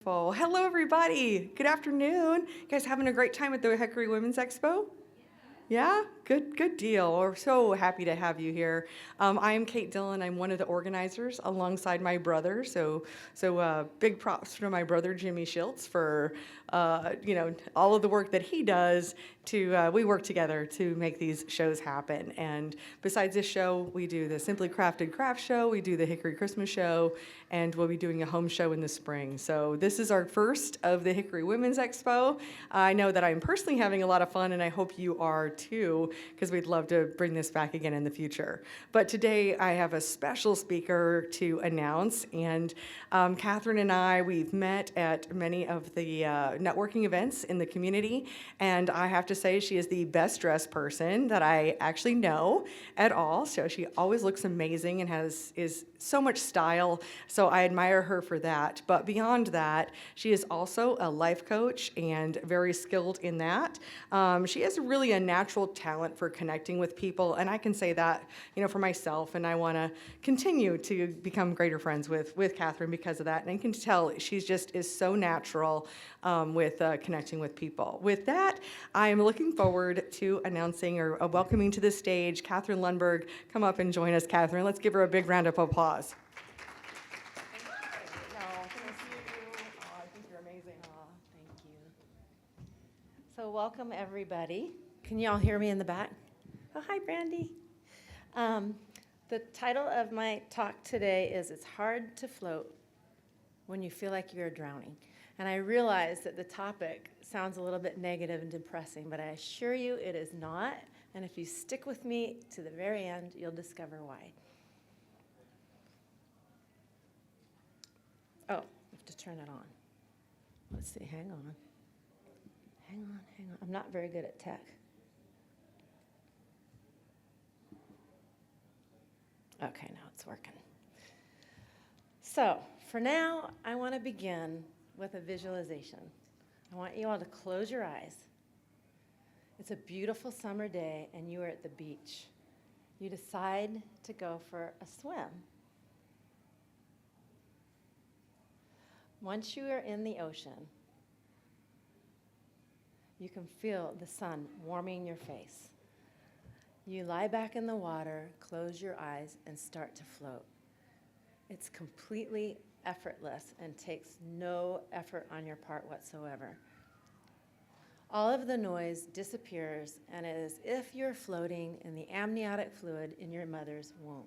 Hello, everybody. Good afternoon. You guys having a great time at the Hickory Women's Expo? Yeah, good deal. We're so happy to have you here. I am Kate Dillon. I'm one of the organizers alongside my brother. So big props to my brother Jimmy Schiltz for all of the work that he does. We work together to make these shows happen. And besides this show, we do the Simply Crafted Craft Show. We do the Hickory Christmas Show, and we'll be doing a home show in the spring. So this is our first of the Hickory Women's Expo. I know that I'm personally having a lot of fun, and I hope you are too, because we'd love to bring this back again in the future. But today I have a special speaker to announce, and Catherine and we've met at many of the networking events in the community, and I have to say she is the best dressed person that I actually know at all. So she always looks amazing and is so much style, so I admire her for that. But beyond that, she is also a life coach and very skilled in that. She has really a natural talent for connecting with people, and I can say that, for myself, and I want to continue to become greater friends with Catherine because of that, and I can tell she's just is so natural with connecting with people. With that, I am looking forward to announcing or welcoming to the stage Catherine Lundberg. Come up and join us, Catherine. Let's give her a big round of applause. Thank you. I think you're amazing. Thank you. So welcome, everybody. Can you all hear me in the back? Oh, hi, Brandy. The title of my talk today is It's Hard to Float When You Feel Like You're Drowning. And I realize that the topic sounds a little bit negative and depressing, but I assure you it is not. And if you stick with me to the very end, you'll discover why. Oh, I have to turn it on. Let's see, hang on. I'm not very good at tech. Okay, now it's working. So, for now, I want to begin with a visualization. I want you all to close your eyes. It's a beautiful summer day, and you are at the beach. You decide to go for a swim. Once you are in the ocean, you can feel the sun warming your face. You lie back in the water, close your eyes, and start to float. It's completely effortless and takes no effort on your part whatsoever. All of the noise disappears, and it is as if you're floating in the amniotic fluid in your mother's womb.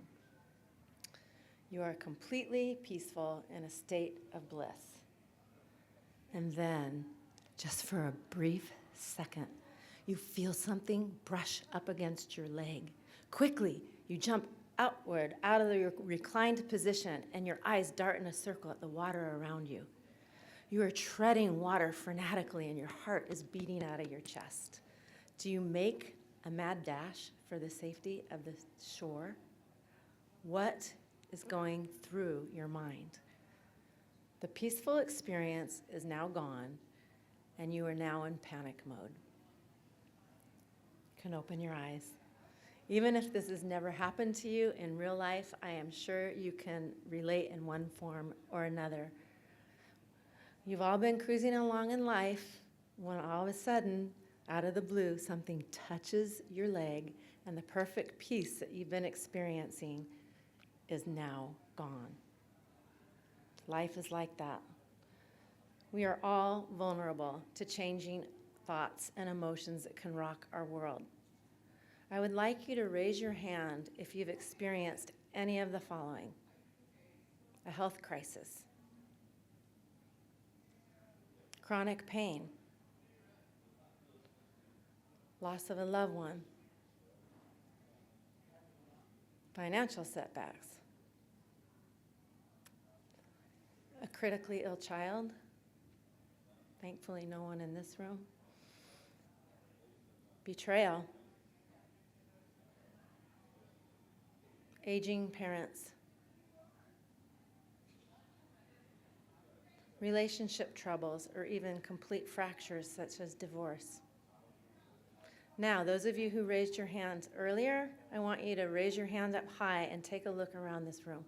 You are completely peaceful in a state of bliss. And then, just for a brief second, you feel something brush up against your leg. Quickly, you jump outward out of your reclined position, and your eyes dart in a circle at the water around you. You are treading water frenetically, and your heart is beating out of your chest. Do you make a mad dash for the safety of the shore? What is going through your mind? The peaceful experience is now gone, and you are now in panic mode. You can open your eyes. Even if this has never happened to you in real life, I am sure you can relate in one form or another. You've all been cruising along in life when all of a sudden, out of the blue, something touches your leg, and the perfect peace that you've been experiencing is now gone. Life is like that. We are all vulnerable to changing thoughts and emotions that can rock our world. I would like you to raise your hand if you've experienced any of the following: a health crisis, chronic pain, loss of a loved one, financial setbacks, a critically ill child, thankfully no one in this room, betrayal, aging parents, relationship troubles, or even complete fractures such as divorce. Now, those of you who raised your hands earlier, I want you to raise your hand up high and take a look around this room.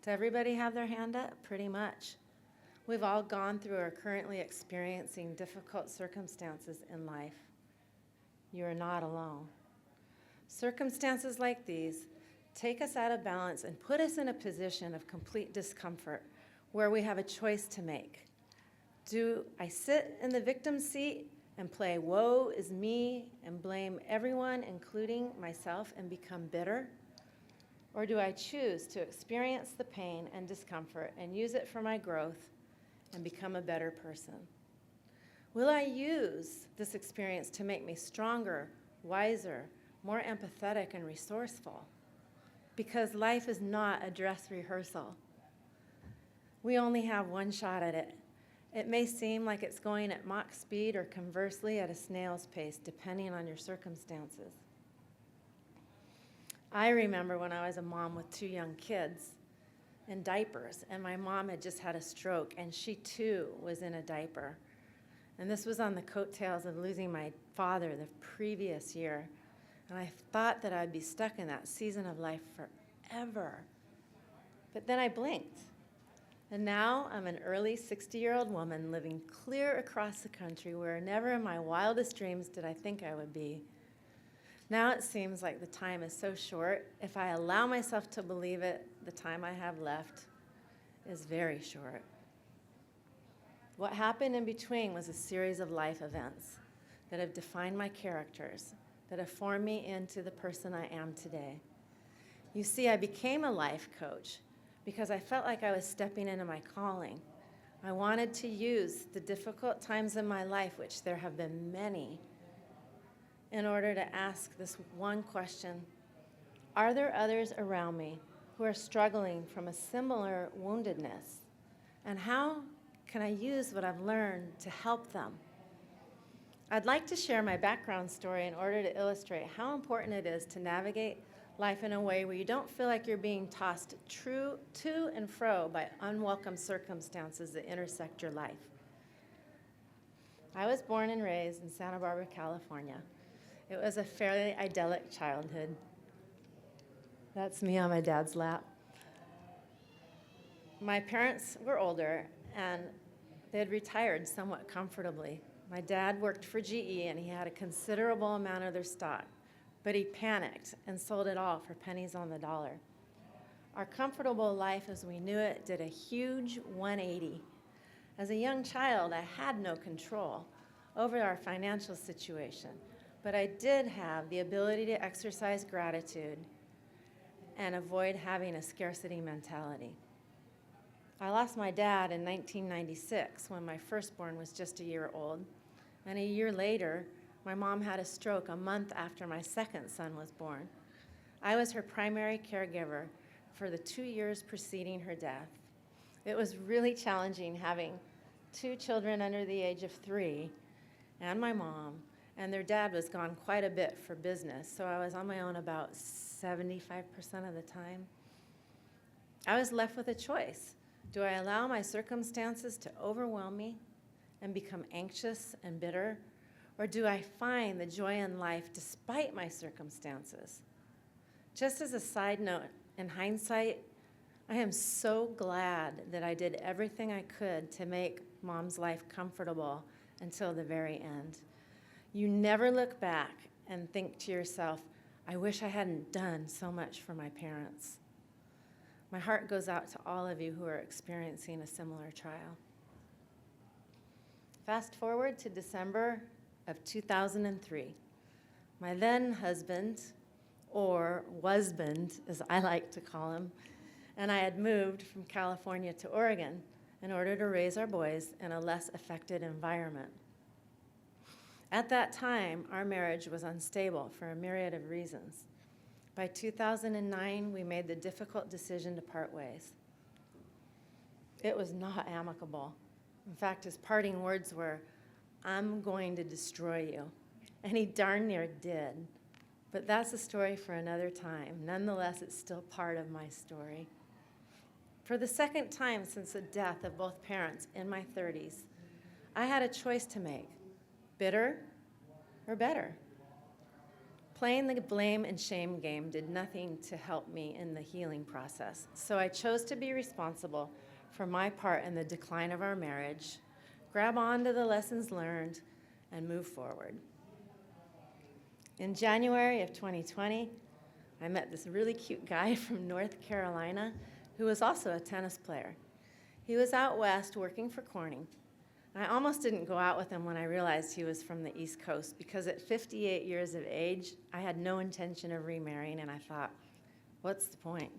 Does everybody have their hand up? Pretty much. We've all gone through or are currently experiencing difficult circumstances in life. You are not alone. Circumstances like these take us out of balance and put us in a position of complete discomfort where we have a choice to make. Do I sit in the victim seat and play woe is me and blame everyone, including myself, and become bitter? Or do I choose to experience the pain and discomfort and use it for my growth and become a better person? Will I use this experience to make me stronger, wiser, more empathetic, and resourceful? Because life is not a dress rehearsal. We only have one shot at it. It may seem like it's going at Mach speed or conversely at a snail's pace, depending on your circumstances. I remember when I was a mom with 2 young kids in diapers, and my mom had just had a stroke, and she too was in a diaper. And this was on the coattails of losing my father the previous year. And I thought that I'd be stuck in that season of life forever. But then I blinked. And now I'm an early 60-year-old woman living clear across the country where never in my wildest dreams did I think I would be. Now it seems like the time is so short. If I allow myself to believe it, the time I have left is very short. What happened in between was a series of life events that have defined my characters, that have formed me into the person I am today. You see, I became a life coach because I felt like I was stepping into my calling. I wanted to use the difficult times in my life, which there have been many, in order to ask this one question: are there others around me who are struggling from a similar woundedness? And how can I use what I've learned to help them? I'd like to share my background story in order to illustrate how important it is to navigate life in a way where you don't feel like you're being tossed to and fro by unwelcome circumstances that intersect your life. I was born and raised in Santa Barbara, California. It was a fairly idyllic childhood. That's me on my dad's lap. My parents were older, and they had retired somewhat comfortably. My dad worked for GE, and he had a considerable amount of their stock, but he panicked and sold it all for pennies on the dollar. Our comfortable life as we knew it did a huge 180. As a young child, I had no control over our financial situation, but I did have the ability to exercise gratitude and avoid having a scarcity mentality. I lost my dad in 1996 when my firstborn was just a year old, and a year later, my mom had a stroke a month after my second son was born. I was her primary caregiver for the 2 years preceding her death. It was really challenging having 2 children under the age of 3 and my mom, and their dad was gone quite a bit for business, so I was on my own about 75% of the time. I was left with a choice. Do I allow my circumstances to overwhelm me and become anxious and bitter, or do I find the joy in life despite my circumstances? Just as a side note, in hindsight, I am so glad that I did everything I could to make Mom's life comfortable until the very end. You never look back and think to yourself, I wish I hadn't done so much for my parents. My heart goes out to all of you who are experiencing a similar trial. Fast forward to December of 2003. My then husband, or wasband, as I like to call him, and I had moved from California to Oregon in order to raise our boys in a less affected environment. At that time, our marriage was unstable for a myriad of reasons. By 2009, we made the difficult decision to part ways. It was not amicable. In fact, his parting words were, "I'm going to destroy you." And he darn near did. But that's a story for another time. Nonetheless, it's still part of my story. For the second time since the death of both parents in my 30s, I had a choice to make: bitter or better. Playing the blame and shame game did nothing to help me in the healing process, so I chose to be responsible for my part in the decline of our marriage, grab onto the lessons learned, and move forward. In January of 2020, I met this really cute guy from North Carolina who was also a tennis player. He was out west working for Corning. I almost didn't go out with him when I realized he was from the East Coast, because at 58 years of age, I had no intention of remarrying, and I thought, what's the point?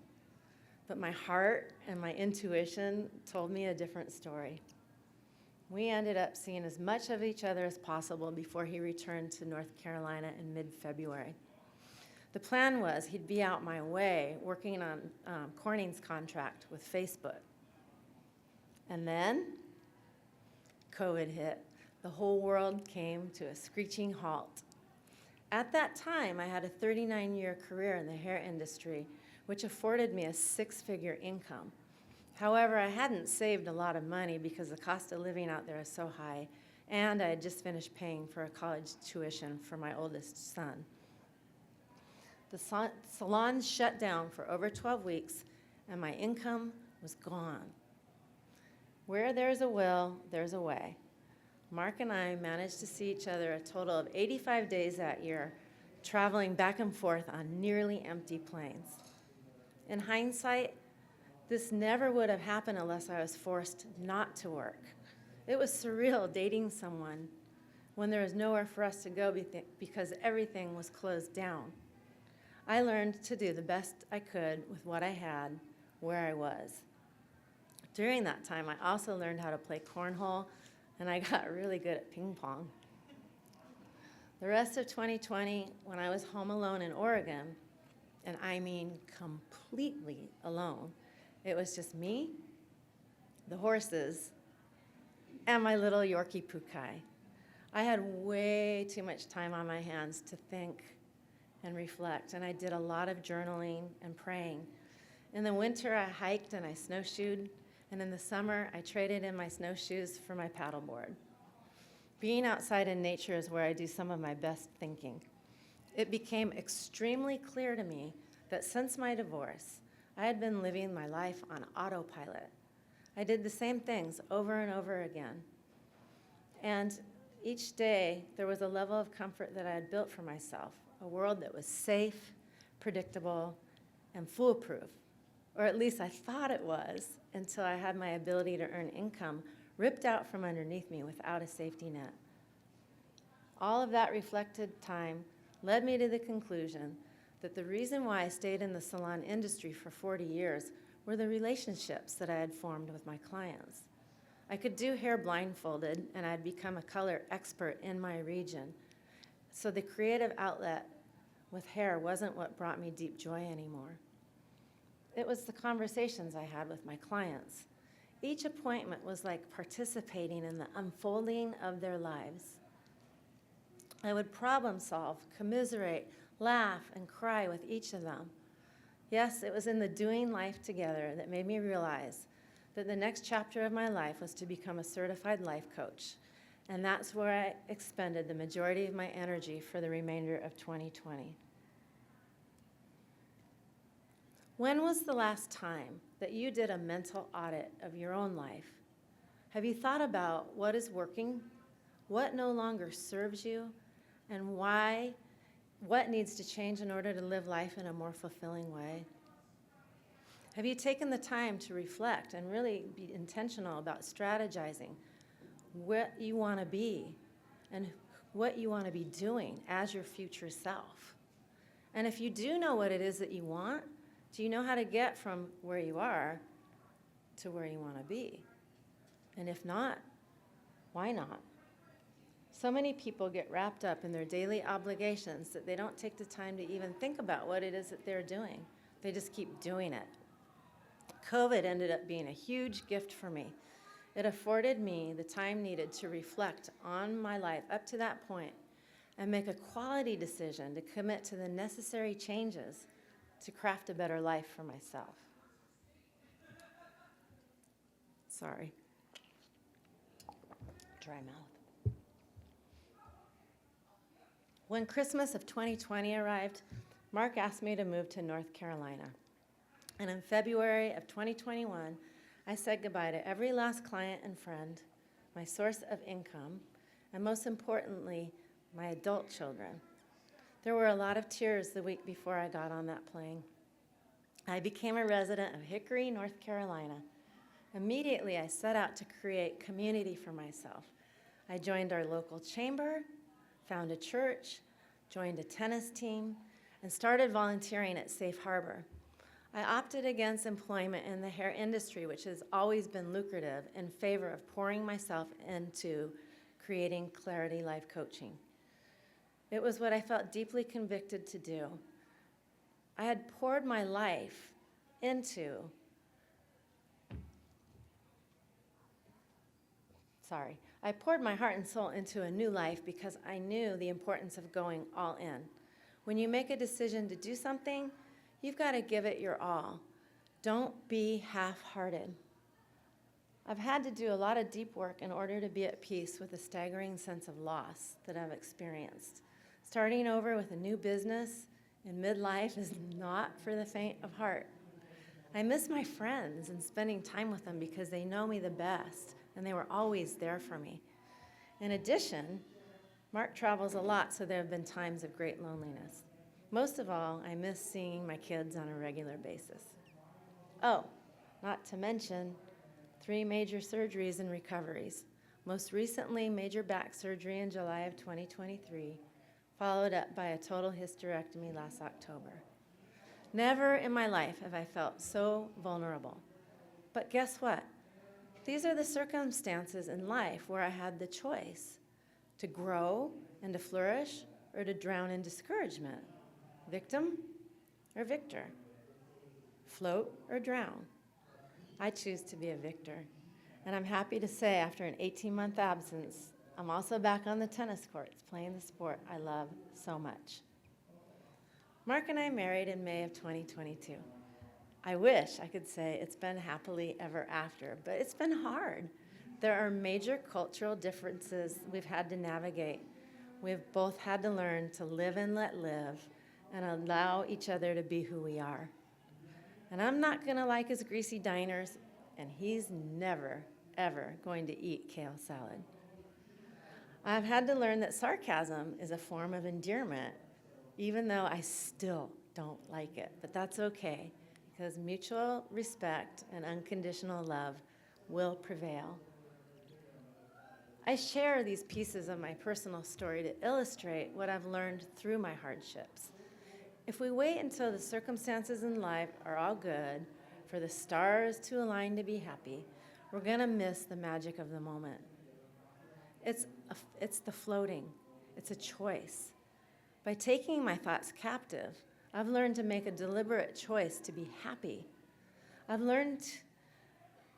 But my heart and my intuition told me a different story. We ended up seeing as much of each other as possible before he returned to North Carolina in mid-February. The plan was he'd be out my way working on Corning's contract with Facebook. And then COVID hit. The whole world came to a screeching halt. At that time, I had a 39-year career in the hair industry, which afforded me a 6-figure income. However, I hadn't saved a lot of money because the cost of living out there is so high, and I had just finished paying for a college tuition for my oldest son. The salon shut down for over 12 weeks, and my income was gone. Where there's a will, there's a way. Mark and I managed to see each other a total of 85 days that year, traveling back and forth on nearly empty planes. In hindsight, this never would have happened unless I was forced not to work. It was surreal dating someone when there was nowhere for us to go because everything was closed down. I learned to do the best I could with what I had, where I was. During that time, I also learned how to play cornhole, and I got really good at ping pong. The rest of 2020, when I was home alone in Oregon, and I mean completely alone, it was just me, the horses, and my little Yorki-poo. I had way too much time on my hands to think and reflect, and I did a lot of journaling and praying. In the winter, I hiked and I snowshoed, and in the summer, I traded in my snowshoes for my paddleboard. Being outside in nature is where I do some of my best thinking. It became extremely clear to me that since my divorce, I had been living my life on autopilot. I did the same things over and over again. And each day, there was a level of comfort that I had built for myself, a world that was safe, predictable, and foolproof. Or at least I thought it was, until I had my ability to earn income ripped out from underneath me without a safety net. All of that reflected time led me to the conclusion that the reason why I stayed in the salon industry for 40 years were the relationships that I had formed with my clients. I could do hair blindfolded, and I'd become a color expert in my region. So the creative outlet with hair wasn't what brought me deep joy anymore. It was the conversations I had with my clients. Each appointment was like participating in the unfolding of their lives. I would problem solve, commiserate, laugh, and cry with each of them. Yes, it was in the doing life together that made me realize that the next chapter of my life was to become a certified life coach. And that's where I expended the majority of my energy for the remainder of 2020. When was the last time that you did a mental audit of your own life? Have you thought about what is working, what no longer serves you, and why, what needs to change in order to live life in a more fulfilling way? Have you taken the time to reflect and really be intentional about strategizing what you want to be and what you want to be doing as your future self? And if you do know what it is that you want, do you know how to get from where you are to where you want to be? And if not, why not? So many people get wrapped up in their daily obligations that they don't take the time to even think about what it is that they're doing. They just keep doing it. COVID ended up being a huge gift for me. It afforded me the time needed to reflect on my life up to that point and make a quality decision to commit to the necessary changes to craft a better life for myself. Sorry. Dry mouth. When Christmas of 2020 arrived, Mark asked me to move to North Carolina. And in February of 2021, I said goodbye to every last client and friend, my source of income, and most importantly, my adult children. There were a lot of tears the week before I got on that plane. I became a resident of Hickory, North Carolina. Immediately, I set out to create community for myself. I joined our local chamber, found a church, joined a tennis team, and started volunteering at Safe Harbor. I opted against employment in the hair industry, which has always been lucrative, in favor of pouring myself into creating Clarity Life Coaching. It was what I felt deeply convicted to do. I had poured my life into, I poured my heart and soul into a new life because I knew the importance of going all in. When you make a decision to do something, you've got to give it your all. Don't be half-hearted. I've had to do a lot of deep work in order to be at peace with the staggering sense of loss that I've experienced. Starting over with a new business in midlife is not for the faint of heart. I miss my friends and spending time with them because they know me the best, and they were always there for me. In addition, Mark travels a lot, so there have been times of great loneliness. Most of all, I miss seeing my kids on a regular basis. Oh, not to mention 3 major surgeries and recoveries. Most recently, major back surgery in July of 2023, followed up by a total hysterectomy last October. Never in my life have I felt so vulnerable. But guess what? These are the circumstances in life where I had the choice to grow and to flourish or to drown in discouragement. Victim or victor? Float or drown? I choose to be a victor. And I'm happy to say after an 18-month absence, I'm also back on the tennis courts playing the sport I love so much. Mark and I married in May of 2022. I wish I could say it's been happily ever after, but it's been hard. There are major cultural differences we've had to navigate. We've both had to learn to live and let live and allow each other to be who we are. And I'm not gonna like his greasy diners, and he's never, ever going to eat kale salad. I've had to learn that sarcasm is a form of endearment, even though I still don't like it, but that's okay, because mutual respect and unconditional love will prevail. I share these pieces of my personal story to illustrate what I've learned through my hardships. If we wait until the circumstances in life are all good, for the stars to align to be happy, we're gonna miss the magic of the moment. It's the floating. It's a choice. By taking my thoughts captive, I've learned to make a deliberate choice to be happy. I've learned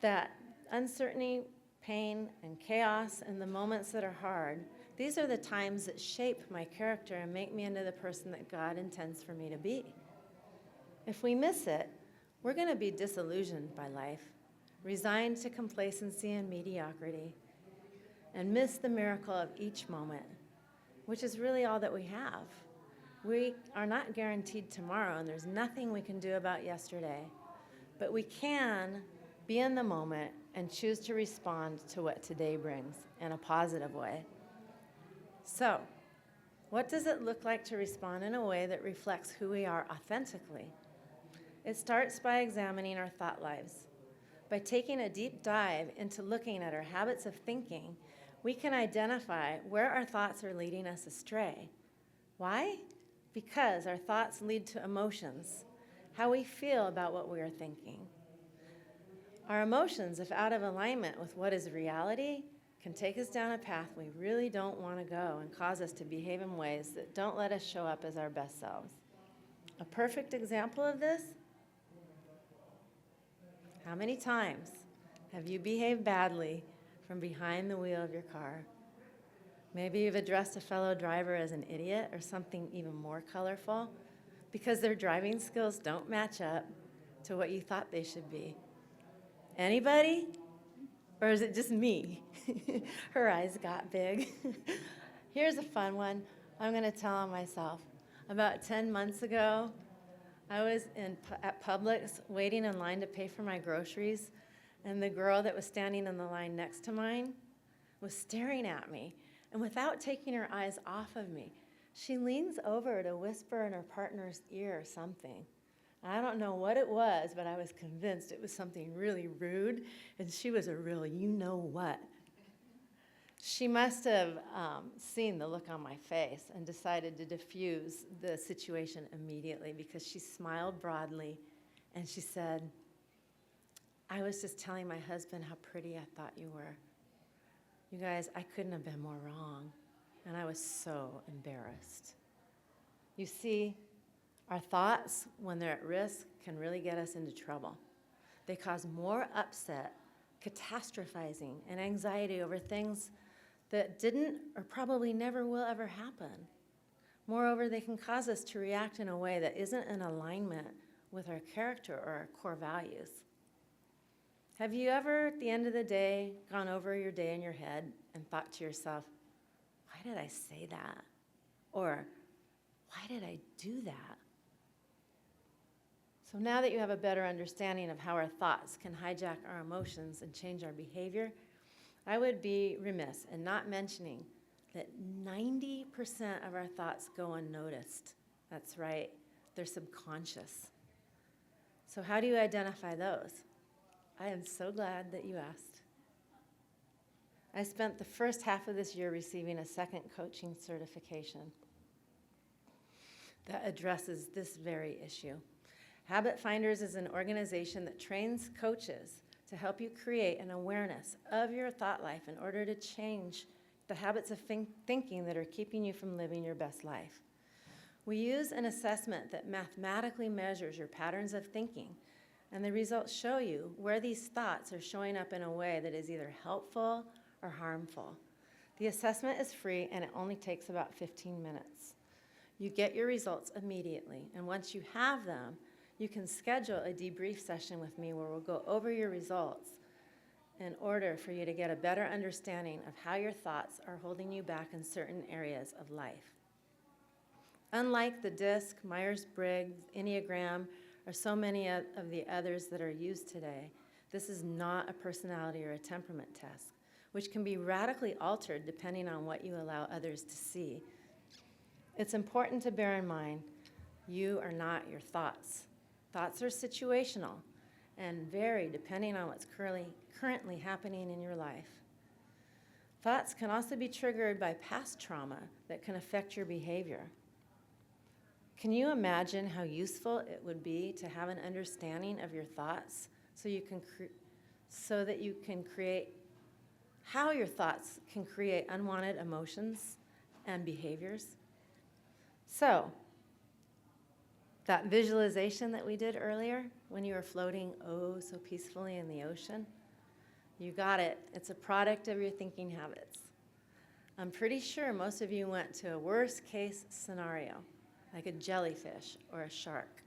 that uncertainty, pain, and chaos, and the moments that are hard, these are the times that shape my character and make me into the person that God intends for me to be. If we miss it, we're going to be disillusioned by life, resigned to complacency and mediocrity, and miss the miracle of each moment, which is really all that we have. We are not guaranteed tomorrow, and there's nothing we can do about yesterday, but we can be in the moment and choose to respond to what today brings in a positive way. So, what does it look like to respond in a way that reflects who we are authentically? It starts by examining our thought lives. By taking a deep dive into looking at our habits of thinking, we can identify where our thoughts are leading us astray. Why? Because our thoughts lead to emotions, how we feel about what we are thinking. Our emotions, if out of alignment with what is reality, can take us down a path we really don't want to go and cause us to behave in ways that don't let us show up as our best selves. A perfect example of this: how many times have you behaved badly from behind the wheel of your car? Maybe you've addressed a fellow driver as an idiot or something even more colorful because their driving skills don't match up to what you thought they should be. Anybody? Or is it just me? Her eyes got big. Here's a fun one. I'm going to tell on myself. About 10 months ago, I was at Publix waiting in line to pay for my groceries, and the girl that was standing in the line next to mine was staring at me. And without taking her eyes off of me, she leans over to whisper in her partner's ear something. I don't know what it was, but I was convinced it was something really rude, and she was a real you-know-what. She must have seen the look on my face and decided to diffuse the situation immediately, because she smiled broadly and she said, "I was just telling my husband how pretty I thought you were. You guys, I couldn't have been more wrong." And I was so embarrassed. You see, our thoughts, when they're at risk, can really get us into trouble. They cause more upset, catastrophizing, and anxiety over things that didn't or probably never will ever happen. Moreover, they can cause us to react in a way that isn't in alignment with our character or our core values. Have you ever, at the end of the day, gone over your day in your head and thought to yourself, why did I say that? Or, why did I do that? So now that you have a better understanding of how our thoughts can hijack our emotions and change our behavior, I would be remiss in not mentioning that 90% of our thoughts go unnoticed. That's right, they're subconscious. So how do you identify those? I am so glad that you asked. I spent the first half of this year receiving a second coaching certification that addresses this very issue. Habit Finders is an organization that trains coaches to help you create an awareness of your thought life in order to change the habits of thinking that are keeping you from living your best life. We use an assessment that mathematically measures your patterns of thinking, and the results show you where these thoughts are showing up in a way that is either helpful or harmful. The assessment is free, and it only takes about 15 minutes. You get your results immediately, and once you have them, you can schedule a debrief session with me where we'll go over your results in order for you to get a better understanding of how your thoughts are holding you back in certain areas of life. Unlike the DISC, Myers-Briggs, Enneagram, or so many of the others that are used today, this is not a personality or a temperament test, which can be radically altered depending on what you allow others to see. It's important to bear in mind, you are not your thoughts. Thoughts are situational and vary depending on what's currently happening in your life. Thoughts can also be triggered by past trauma that can affect your behavior. Can you imagine how useful it would be to have an understanding of your thoughts so that you can create how your thoughts can create unwanted emotions and behaviors? So, that visualization that we did earlier when you were floating oh so peacefully in the ocean, you got it. It's a product of your thinking habits. I'm pretty sure most of you went to a worst case scenario, like a jellyfish or a shark.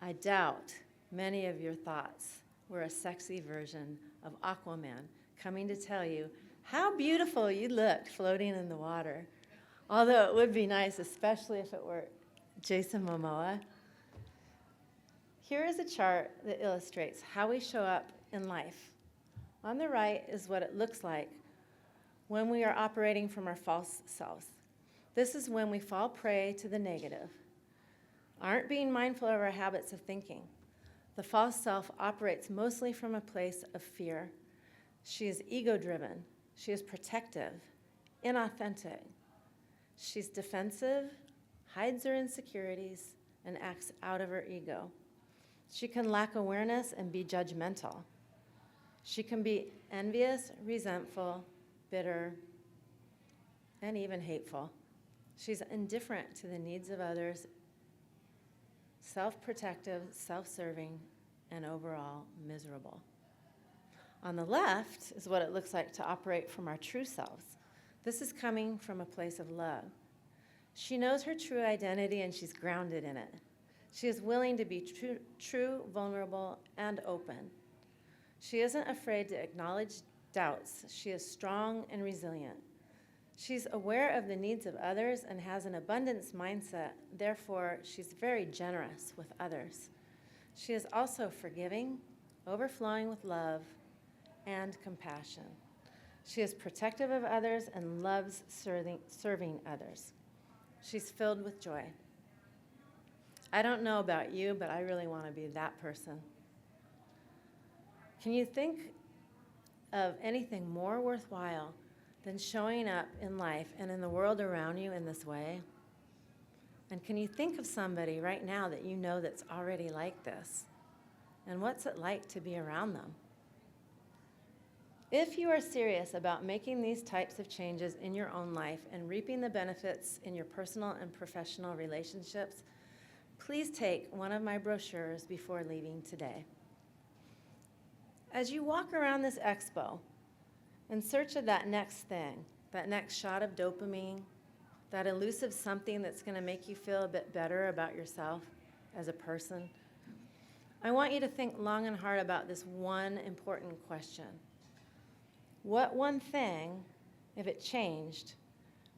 I doubt many of your thoughts were a sexy version of Aquaman coming to tell you how beautiful you looked floating in the water. Although it would be nice, especially if it were Jason Momoa. Here is a chart that illustrates how we show up in life. On the right is what it looks like when we are operating from our false selves. This is when we fall prey to the negative, aren't being mindful of our habits of thinking. The false self operates mostly from a place of fear. She is ego-driven. She is protective, inauthentic. She's defensive, hides her insecurities, and acts out of her ego. She can lack awareness and be judgmental. She can be envious, resentful, bitter, and even hateful. She's indifferent to the needs of others, self-protective, self-serving, and overall miserable. On the left is what it looks like to operate from our true selves. This is coming from a place of love. She knows her true identity and she's grounded in it. She is willing to be true, vulnerable, and open. She isn't afraid to acknowledge doubts. She is strong and resilient. She's aware of the needs of others and has an abundance mindset. Therefore, she's very generous with others. She is also forgiving, overflowing with love and compassion. She is protective of others and loves serving others. She's filled with joy. I don't know about you, but I really want to be that person. Can you think of anything more worthwhile than showing up in life and in the world around you in this way? And can you think of somebody right now that you know that's already like this? And what's it like to be around them? If you are serious about making these types of changes in your own life and reaping the benefits in your personal and professional relationships, please take one of my brochures before leaving today. As you walk around this expo, in search of that next thing, that next shot of dopamine, that elusive something that's going to make you feel a bit better about yourself as a person, I want you to think long and hard about this one important question. What one thing, if it changed,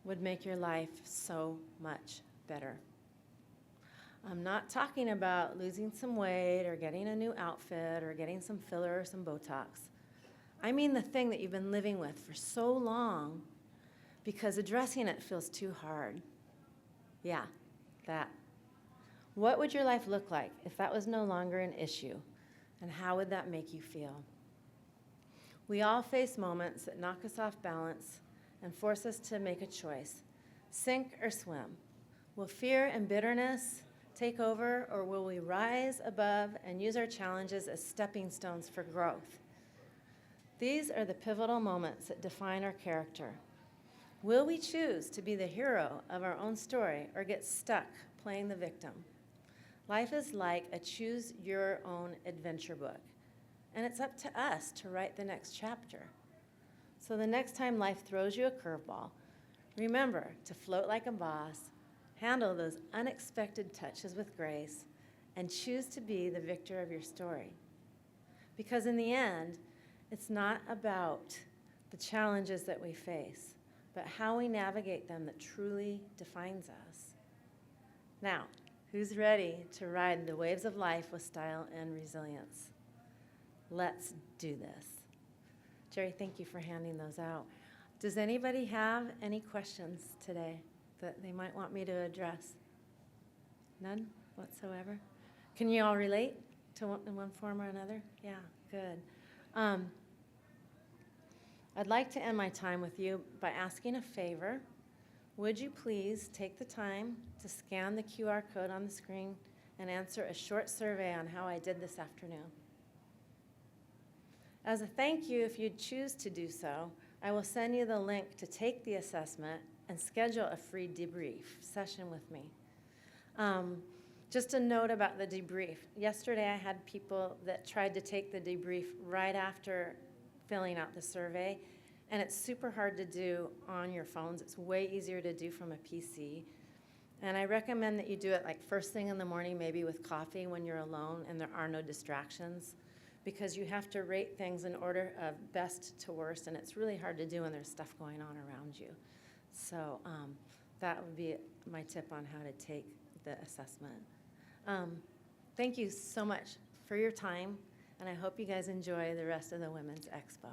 would make your life so much better? I'm not talking about losing some weight or getting a new outfit or getting some filler or some Botox. I mean the thing that you've been living with for so long because addressing it feels too hard. Yeah, that. What would your life look like if that was no longer an issue? And how would that make you feel? We all face moments that knock us off balance and force us to make a choice. Sink or swim. Will fear and bitterness take over, or will we rise above and use our challenges as stepping stones for growth? These are the pivotal moments that define our character. Will we choose to be the hero of our own story or get stuck playing the victim? Life is like a choose-your-own adventure book, and it's up to us to write the next chapter. So the next time life throws you a curveball, remember to float like a boss, handle those unexpected touches with grace, and choose to be the victor of your story. Because in the end, it's not about the challenges that we face, but how we navigate them that truly defines us. Now, who's ready to ride the waves of life with style and resilience? Let's do this. Jerry, thank you for handing those out. Does anybody have any questions today that they might want me to address? None whatsoever? Can you all relate to in one form or another? Yeah, good. I'd like to end my time with you by asking a favor. Would you please take the time to scan the QR code on the screen and answer a short survey on how I did this afternoon? As a thank you, if you'd choose to do so, I will send you the link to take the assessment and schedule a free debrief session with me. Just a note about the debrief. Yesterday I had people that tried to take the debrief right after filling out the survey, and it's super hard to do on your phones. It's way easier to do from a PC. And I recommend that you do it like first thing in the morning, maybe with coffee when you're alone and there are no distractions, because you have to rate things in order of best to worst, and it's really hard to do when there's stuff going on around you. So that would be my tip on how to take the assessment. Thank you so much for your time, and I hope you guys enjoy the rest of the Women's Expo.